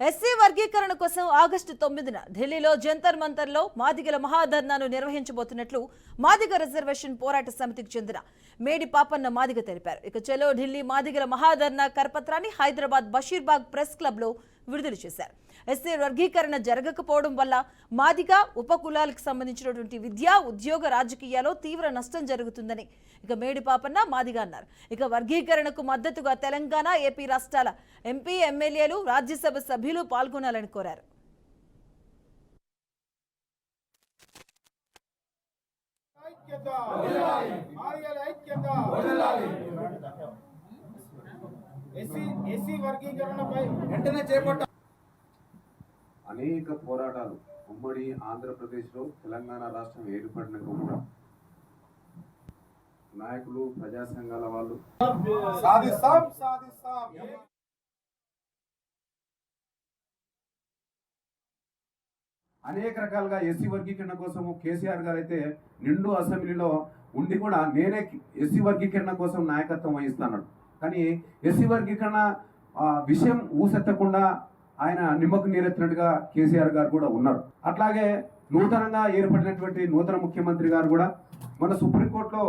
SC వర్గీకరణ కోసం August 9న ఢిల్లీలో జంతర్ మంతర్లో మాదిగల మహాధర్నాను నిర్వహించబోతున్నట్లు మాదిగ రిజర్వేషన్ పోరాట సమితికి చెందిన మేడి పాపన్న మాదిగ తెలిపారు. ఇక చలో ఢిల్లీ మాదిగల మహాధర్నా కరపత్రాన్ని హైదరాబాద్ బషీర్బాగ్ ప్రెస్ క్లబ్ లో విడుదల చేశారు. ఎస్సీ వర్గీకరణ జరగకపోవడం వల్ల మాదిగ ఉపకులాలకు సంబంధించినటువంటి విద్యా ఉద్యోగ రాజకీయాల్లో తీవ్ర నష్టం జరుగుతుందని ఇక మేడి పాపన్న మాదిగ అన్నారు. ఇక వర్గీకరణకు మద్దతుగా తెలంగాణ, ఏపీ రాష్ట్రాల ఎంపీ, ఎమ్మెల్యేలు, రాజ్యసభ సభ్యులు పాల్గొనాలని కోరారు. అనేక పోరాటాలు ఉమ్మడి ఆంధ్రప్రదేశ్లో తెలంగాణ రాష్ట్రం ఏర్పడినాక కూడా నాయకులు, ప్రజా సంఘాల వాళ్ళు అనేక రకాలుగా ఎస్సీ వర్గీకరణ కోసము కేసీఆర్ గారు అయితే నిండు అసెంబ్లీలో ఉండి కూడా నేనే ఎస్సీ వర్గీకరణ కోసం నాయకత్వం వహిస్తున్నాడు. కానీ ఎస్సీ వర్గీకరణ విషయం ఊసెత్తకుండా ఆయన నిమ్మకు నీరెత్తినట్టుగా కేసీఆర్ గారు కూడా ఉన్నారు. అట్లాగే నూతనంగా ఏర్పడినటువంటి నూతన ముఖ్యమంత్రి గారు కూడా మన సుప్రీంకోర్టులో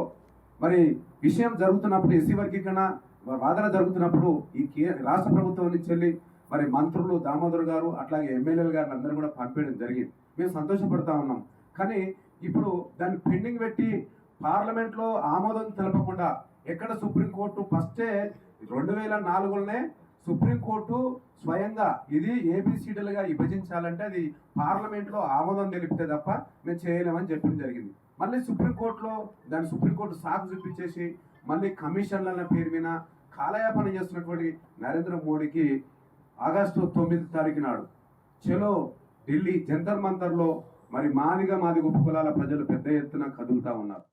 మరి విషయం జరుగుతున్నప్పుడు, ఎస్సీ వర్గీకరణ వాదన జరుగుతున్నప్పుడు ఈ రాష్ట్ర ప్రభుత్వం నుంచి వెళ్ళి మరి మంత్రులు దామోదర్ గారు అట్లాగే ఎమ్మెల్యేలు గారు అందరూ కూడా పంపించడం జరిగింది. మేము సంతోషపడతా ఉన్నాం. కానీ ఇప్పుడు దాన్ని పెండింగ్ పెట్టి పార్లమెంట్లో ఆమోదం తెలపకుండా ఎక్కడ సుప్రీంకోర్టు ఫస్టే 2004లోనే సుప్రీంకోర్టు స్వయంగా ఇది ఏబిసిడీలుగా విభజించాలంటే అది పార్లమెంట్లో ఆమోదం తెలిపితే తప్ప మేము చేయలేమని చెప్పడం జరిగింది. మళ్ళీ సుప్రీంకోర్టులో దాన్ని సుప్రీంకోర్టు సాకు చూపించేసి మళ్ళీ కమిషన్ల పేరు మీద కాలయాపన చేస్తున్నటువంటి నరేంద్ర మోడీకి ఆగస్టు 9 తారీఖు నాడు చలో ఢిల్లీ జంతర్ మంతర్లో మరి మాదిగ ఉపకులాల ప్రజలు పెద్ద ఎత్తున కదులుతా ఉన్నారు.